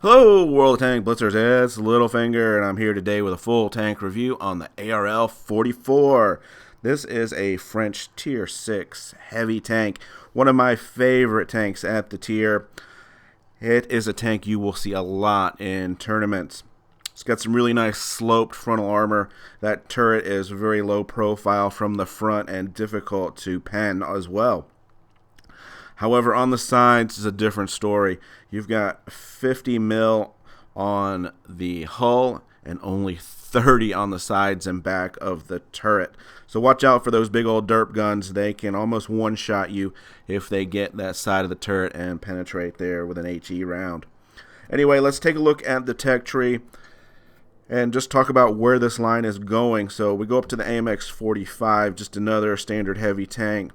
Hello, World of Tank Blitzers. It's Littlefinger, and I'm here today with a full tank review on the ARL44. This is a French Tier 6 heavy tank, one of my favorite tanks at the tier. It is a tank you will see a lot in tournaments. It's got some really nice sloped frontal armor. That turret is very low profile from the front and difficult to pen as well. However, on the sides is a different story. You've got 50 mil on the hull and only 30 on the sides and back of the turret. So watch out for those big old derp guns. They can almost one-shot you if they get that side of the turret and penetrate there with an HE round. Anyway, let's take a look at the tech tree and just talk about where this line is going. So we go up to the AMX-45, just another standard heavy tank.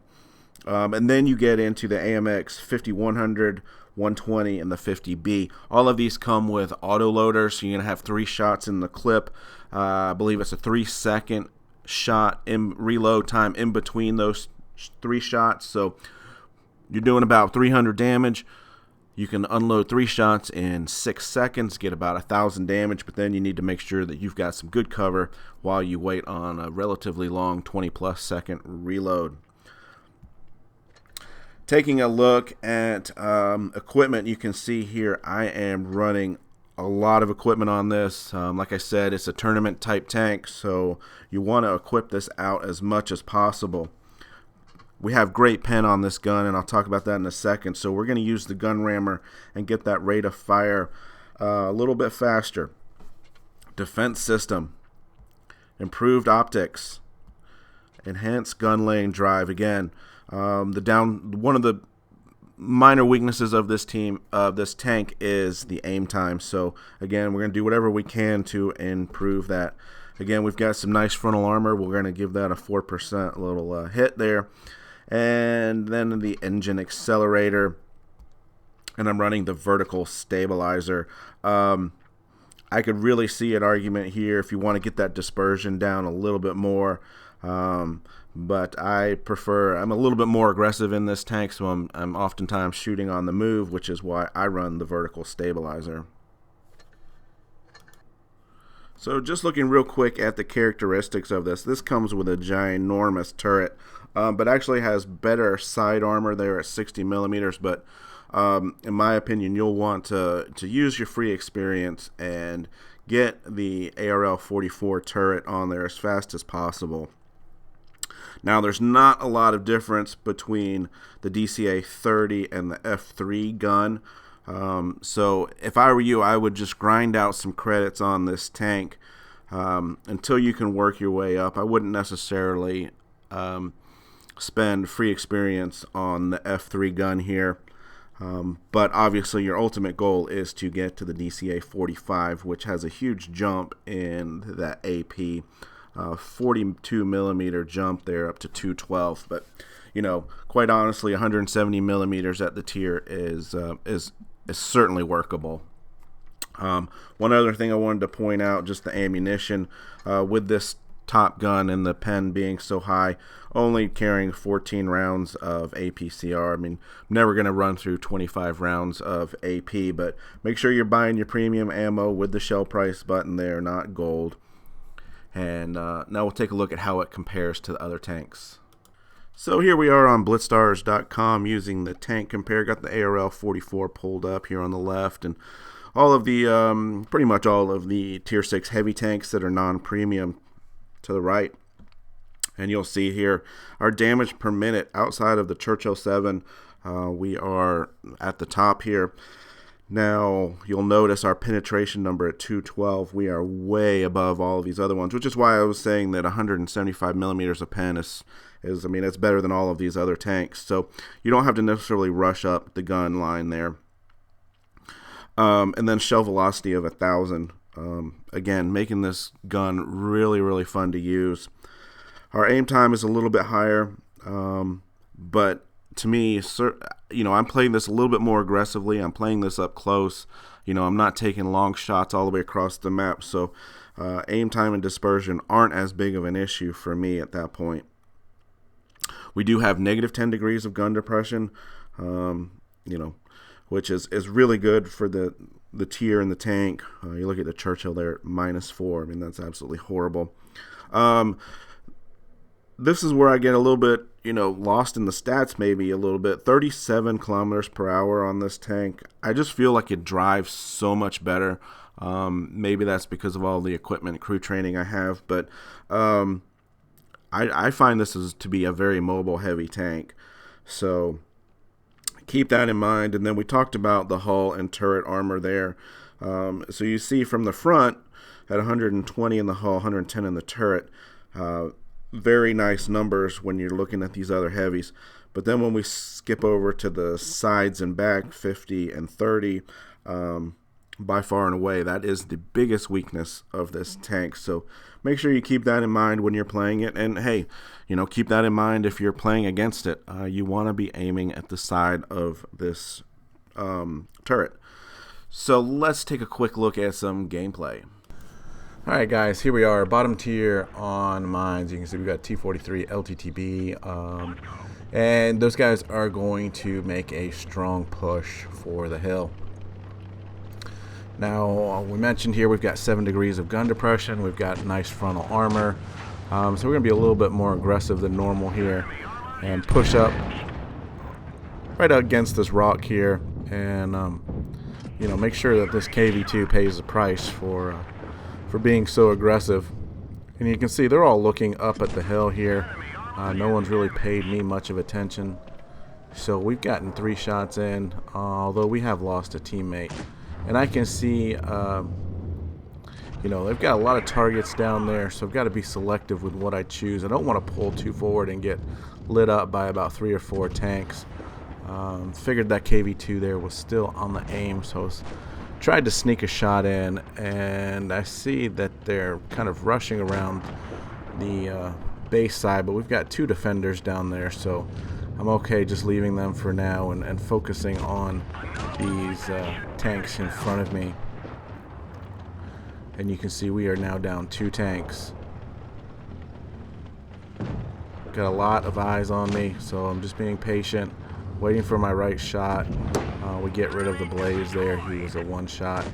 And then you get into the AMX 5100, 120, and the 50B. All of these come with autoloaders, so you're going to have 3 shots in the clip. I believe it's a 3-second shot in reload time in between those 3 shots. So you're doing about 300 damage. You can unload 3 shots in 6 seconds, get about 1,000 damage, but then you need to make sure that you've got some good cover while you wait on a relatively long 20-plus second reload. Taking a look at equipment, you can see here I am running a lot of equipment on this. Like I said, it's a tournament type tank, so you want to equip this out as much as possible. We have great pen on this gun, and I'll talk about that in a second. So we're going to use the gun rammer and get that rate of fire a little bit faster. Defense system, improved optics, enhanced gun lane drive. Again, one of the minor weaknesses of this tank is the aim time. So again, we're going to do whatever we can to improve that. Again, we've got some nice frontal armor. We're going to give that a 4% little hit there. And then the engine accelerator, and I'm running the vertical stabilizer. I could really see an argument here if you want to get that dispersion down a little bit more. But I'm a little bit more aggressive in this tank, so I'm oftentimes shooting on the move, which is why I run the vertical stabilizer. So just looking real quick at the characteristics of this, this comes with a ginormous turret, but actually has better side armor there at 60 millimeters. But in my opinion, you'll want to use your free experience and get the ARL44 turret on there as fast as possible. Now, there's not a lot of difference between the DCA 30 and the F3 gun. So if I were you, I would just grind out some credits on this tank until you can work your way up. I wouldn't necessarily spend free experience on the F3 gun here. But obviously your ultimate goal is to get to the DCA 45, which has a huge jump in that AP. 42 millimeter jump there up to 212, but quite honestly, 170 millimeters at the tier is certainly workable. One other thing I wanted to point out, just the ammunition with this top gun and the pen being so high, only carrying 14 rounds of APCR. I mean, I'm never going to run through 25 rounds of AP, but make sure you're buying your premium ammo with the shell price button there, not gold. And now we'll take a look at how it compares to the other tanks. So here we are on blitzstars.com using the tank compare. Got the ARL44 pulled up here on the left, and all of the pretty much all of the tier 6 heavy tanks that are non-premium to the right. And you'll see here our damage per minute outside of the Churchill 7. We are at the top here. Now, you'll notice our penetration number at 212. We are way above all of these other ones, which is why I was saying that 175 millimeters of pen is it's better than all of these other tanks. So you don't have to necessarily rush up the gun line there. And then shell velocity of 1,000. Again, making this gun really, really fun to use. Our aim time is a little bit higher, but to me, I'm playing this a little bit more aggressively. I'm playing this up close. I'm not taking long shots all the way across the map. So aim time and dispersion aren't as big of an issue for me at that point. We do have negative 10 degrees of gun depression. which is really good for the tier in the tank. You look at the Churchill there at -4. I mean, that's absolutely horrible. This is where I get a little bit, lost in the stats maybe a little bit. 37 kilometers per hour on this tank. I just feel like it drives so much better. Maybe that's because of all the equipment and crew training I have, but I find this is to be a very mobile, heavy tank. So keep that in mind. And then we talked about the hull and turret armor there. So you see from the front at 120 in the hull, 110 in the turret. Very nice numbers when you're looking at these other heavies. But then when we skip over to the sides and back, 50 and 30, by far and away, that is the biggest weakness of this tank. So make sure you keep that in mind when you're playing it. And hey, keep that in mind if you're playing against it. You want to be aiming at the side of this turret. So let's take a quick look at some gameplay. Alright guys, here we are, bottom tier on mines. You can see we've got T43, LTTB, and those guys are going to make a strong push for the hill. Now, we mentioned here we've got 7 degrees of gun depression, we've got nice frontal armor, so we're going to be a little bit more aggressive than normal here, and push up right against this rock here, and make sure that this KV2 pays the price for being so aggressive. And you can see they're all looking up at the hill here. No one's really paid me much of attention. So we've gotten 3 shots in, although we have lost a teammate. And I can see, they've got a lot of targets down there, so I've got to be selective with what I choose. I don't want to pull too forward and get lit up by about 3 or 4 tanks. Figured that KV2 there was still on the aim, so I was tried to sneak a shot in, and I see that they're kind of rushing around the base side, but we've got 2 defenders down there, so I'm okay just leaving them for now and focusing on these tanks in front of me. And you can see we are now down 2 tanks. Got a lot of eyes on me, so I'm just being patient, waiting for my right shot. We get rid of the blaze there. He was a 1 shot.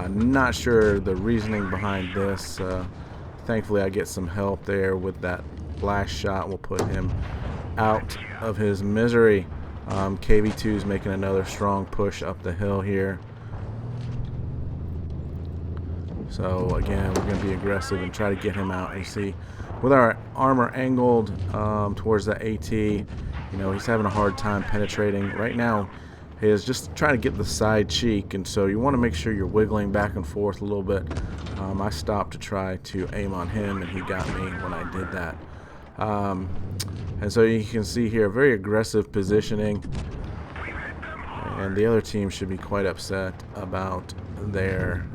Not sure the reasoning behind this. Thankfully I get some help there with that last shot. We'll put him out of his misery. KV2 is making another strong push up the hill here. So again, we're going to be aggressive and try to get him out. And you see, with our armor angled towards the AT, he's having a hard time penetrating. Right now, he is just trying to get the side cheek, and so you want to make sure you're wiggling back and forth a little bit. I stopped to try to aim on him, and he got me when I did that. And so you can see here, very aggressive positioning, and the other team should be quite upset about their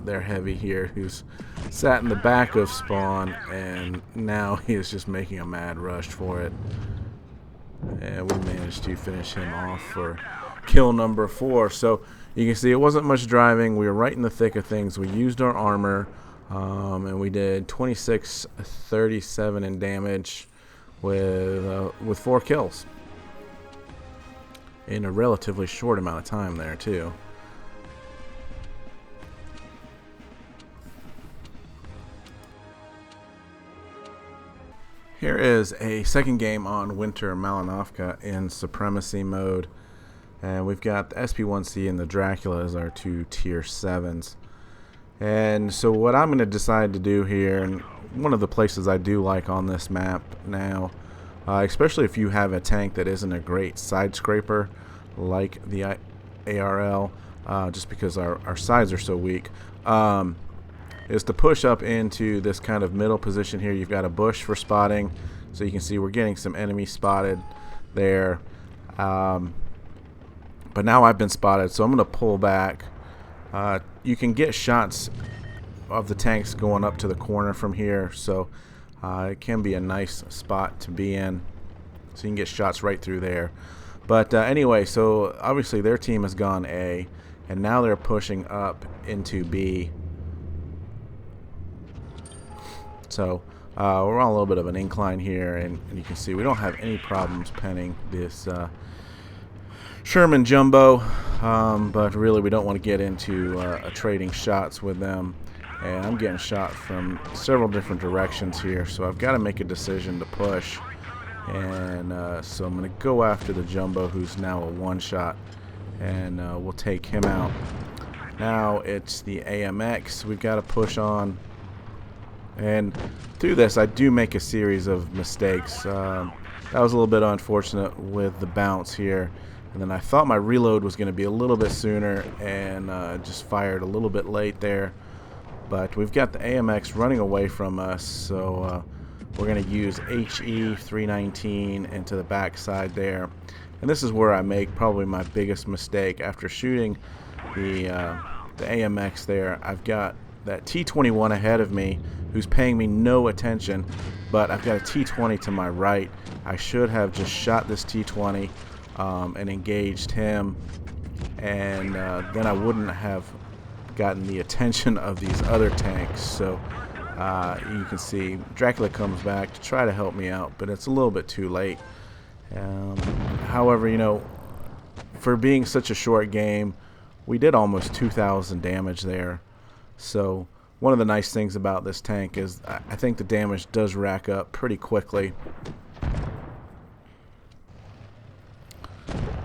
heavy here, who's sat in the back of spawn, and now he is just making a mad rush for it. And we managed to finish him off for kill number 4. So you can see it wasn't much driving. We were right in the thick of things. We used our armor, and we did 26-37 in damage with 4 kills in a relatively short amount of time there too. Here is a second game on Winter Malinovka in Supremacy mode, and we've got the SP1C and the Dracula as our 2 tier 7s. And so what I'm going to decide to do here, and one of the places I do like on this map now, especially if you have a tank that isn't a great side scraper like the ARL, just because our sides are so weak, is to push up into this kind of middle position here. You've got a bush for spotting, so you can see we're getting some enemies spotted there. But now I've been spotted, so I'm going to pull back. You can get shots of the tanks going up to the corner from here, so it can be a nice spot to be in. So you can get shots right through there. But anyway, so obviously their team has gone A, and now they're pushing up into B. So we're on a little bit of an incline here, and you can see we don't have any problems penning this Sherman Jumbo, but really we don't want to get into trading shots with them. And I'm getting shot from several different directions here, so I've got to make a decision to push. And so I'm going to go after the Jumbo, who's now a one-shot, and we'll take him out. Now it's the AMX we've got to push on. And through this, I do make a series of mistakes. That was a little bit unfortunate with the bounce here. And then I thought my reload was going to be a little bit sooner, and just fired a little bit late there. But we've got the AMX running away from us, so we're going to use HE319 into the backside there. And this is where I make probably my biggest mistake. After shooting the AMX there, I've got that T21 ahead of me who's paying me no attention, but I've got a T20 to my right. I should have just shot this T20 and engaged him, and then I wouldn't have gotten the attention of these other tanks. So you can see Dracula comes back to try to help me out, but it's a little bit too late. However, you know, for being such a short game, we did almost 2,000 damage there. So one of the nice things about this tank is I think the damage does rack up pretty quickly.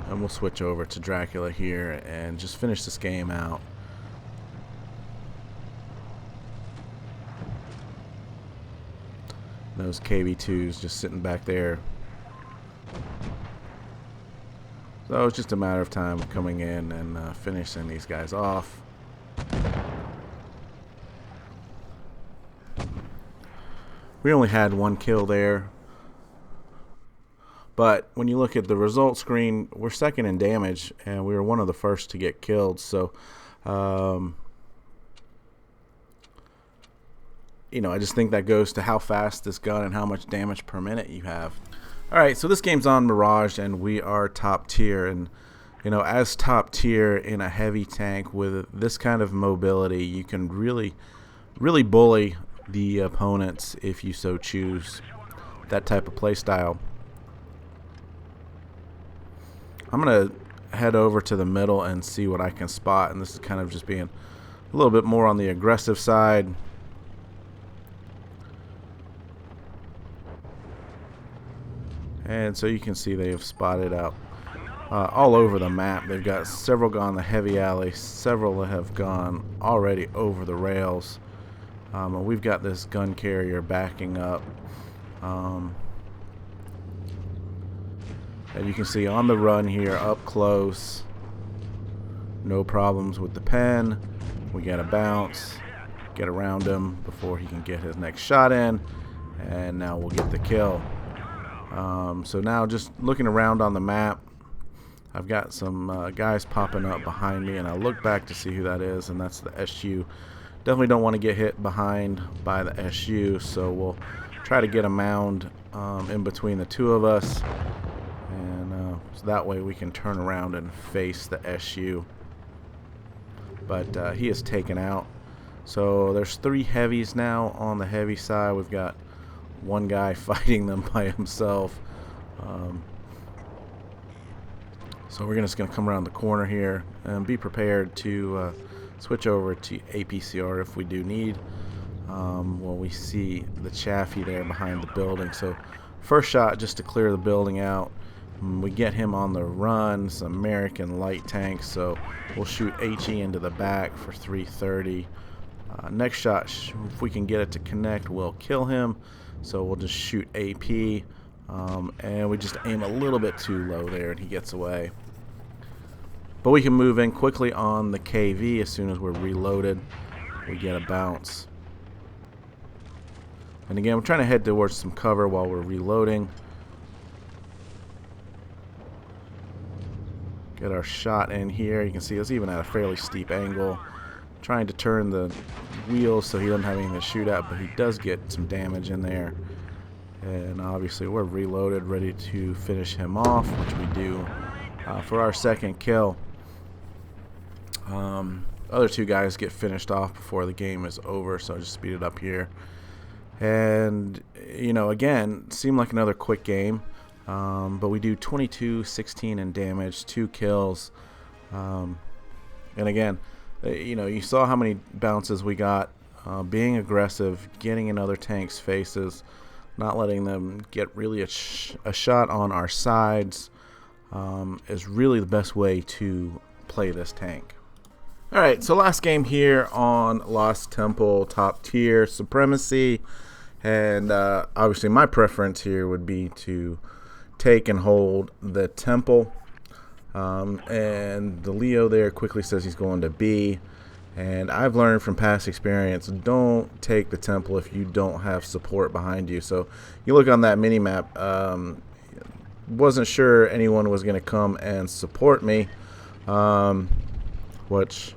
And we'll switch over to Dracula here and just finish this game out. Those KV2s just sitting back there. So it's just a matter of time coming in and finishing these guys off. We only had one kill there. But when you look at the result screen, we're second in damage, and we were one of the first to get killed. So, you know, I just think that goes to how fast this gun and how much damage per minute you have. All right, so this game's on Mirage, and we are top tier. And, you know, as top tier in a heavy tank with this kind of mobility, you can really bully the opponents if you so choose. That type of play style. I'm going to head over to the middle and see what I can spot. And this is kind of just being a little bit more on the aggressive side. And so you can see they have spotted out all over the map. They've got several gone the heavy alley, several that have gone already over the rails. We've got this gun carrier backing up. And you can see on the run here, up close, no problems with the pen. We get a bounce, get around him before he can get his next shot in, and now we'll get the kill. So now just looking around on the map, I've got some guys popping up behind me, and I look back to see who that is, and that's the SU. Definitely don't want to get hit behind by the SU, so we'll try to get a mound in between the two of us, and so that way we can turn around and face the SU. But he is taken out. So there's 3 heavies now on the heavy side. We've got one guy fighting them by himself. So we're just going to come around the corner here and be prepared to switch over to APCR if we do need. Well, we see the Chaffee there behind the building. So first shot just to clear the building out. We get him on the run, some American light tanks, so we'll shoot HE into the back for 330. Next shot, if we can get it to connect, we'll kill him. So we'll just shoot AP, and we just aim a little bit too low there, and he gets away. But we can move in quickly on the KV as soon as we're reloaded. We get a bounce. And again, we're trying to head towards some cover while we're reloading. Get our shot in here. You can see it's even at a fairly steep angle. Trying to turn the wheels so he doesn't have anything to shoot at, but he does get some damage in there. And obviously we're reloaded, ready to finish him off, which we do for our second kill. Other 2 guys get finished off before the game is over, so I'll just speed it up here. And, you know, again, seemed like another quick game. but we do 22, 16 in damage, 2 kills. And again, you saw how many bounces we got. Being aggressive, getting in other tanks' faces, not letting them get really a shot on our sides is really the best way to play this tank. Alright, so last game here on Lost Temple top tier supremacy. And obviously my preference here would be to take and hold the temple. And the Leo there quickly says he's going to B. And I've learned from past experience, don't take the temple if you don't have support behind you. So you look on that mini-map, wasn't sure anyone was going to come and support me, which,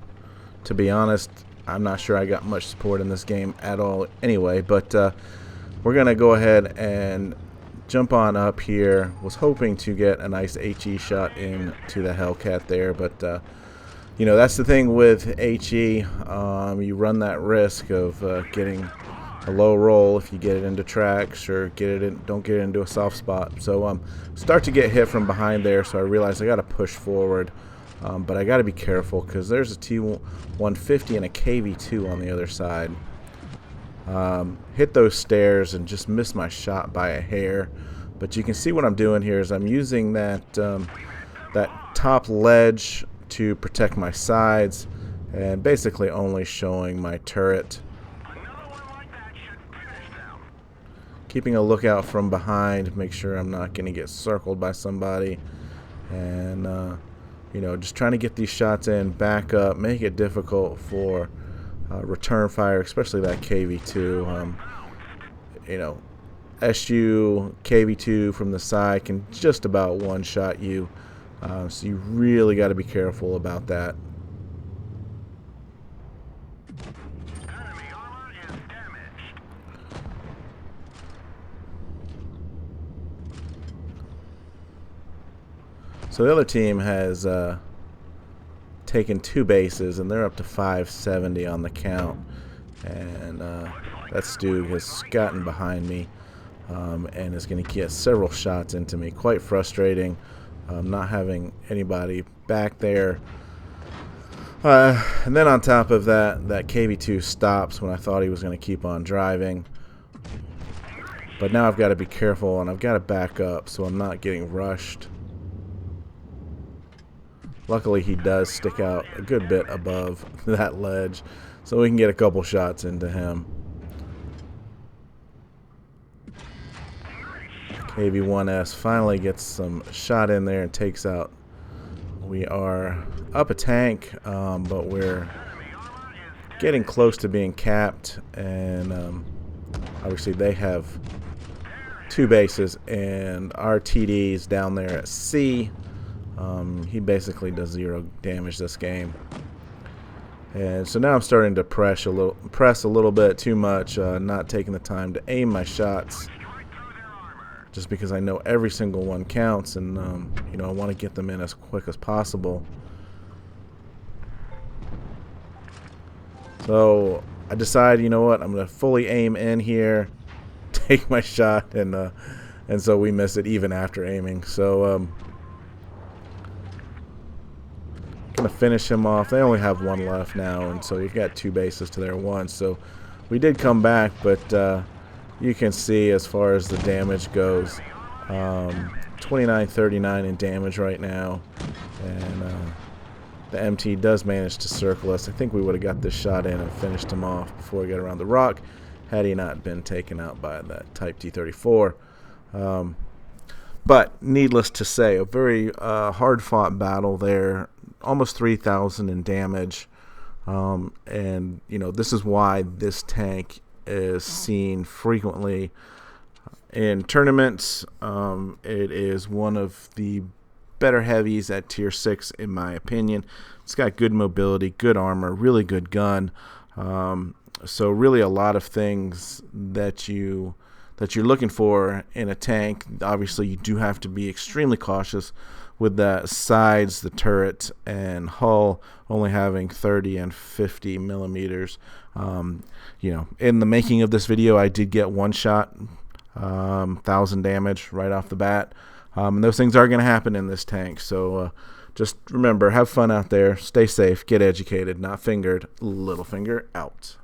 to be honest, I'm not sure I got much support in this game at all anyway. But we're going to go ahead and jump on up here. Was hoping to get a nice HE shot into the Hellcat there, but that's the thing with HE. You run that risk of getting a low roll if you get it into tracks or don't get it into a soft spot. So start to get hit from behind there. So I realized I got to push forward, but I got to be careful because there's a T150 and a KV2 on the other side. Hit those stairs and just missed my shot by a hair. But you can see what I'm doing here is I'm using that top ledge to protect my sides and basically only showing my turret. Keeping a lookout from behind, make sure I'm not going to get circled by somebody, and just trying to get these shots in, back up, make it difficult for return fire, especially that KV2. SU KV2 from the side can just about one-shot you. So you really got to be careful about that. Enemy armor is damaged. So the other team has taken 2 bases, and they're up to 570 on the count. And that Stug has gotten behind me and is going to get several shots into me. Quite frustrating. Not having anybody back there. And then on top of that KV2 stops when I thought he was going to keep on driving. But now I've got to be careful and I've got to back up so I'm not getting rushed. Luckily he does stick out a good bit above that ledge so we can get a couple shots into him. KV1S finally gets some shot in there and takes out. We are up a tank, but we're getting close to being capped, and obviously they have 2 bases, and our TD is down there at C. He basically does 0 damage this game. And so now I'm starting to press a little bit too much, not taking the time to aim my shots. Just because I know every single one counts, and I want to get them in as quick as possible. So I decide, I'm going to fully aim in here, take my shot, and so we miss it even after aiming. So going to finish him off. They only have 1 left now, and so we've got 2 bases to their 1. So we did come back, but you can see as far as the damage goes, 2939 in damage right now, and the MT does manage to circle us. I think we would have got this shot in and finished him off before we got around the rock had he not been taken out by that Type T-34. But needless to say, a very hard-fought battle there, almost 3,000 in damage, and this is why this tank is seen frequently in tournaments. It is one of the better heavies at tier 6 in my opinion. It's got good mobility, good armor, really good gun. So really a lot of things that you're looking for in a tank. Obviously you do have to be extremely cautious with the sides, the turret, and hull only having 30 and 50 millimeters. In the making of this video, I did get 1 shot, 1,000 damage right off the bat. And those things are going to happen in this tank. So just remember, have fun out there, stay safe, get educated, not fingered. Littlefinger out.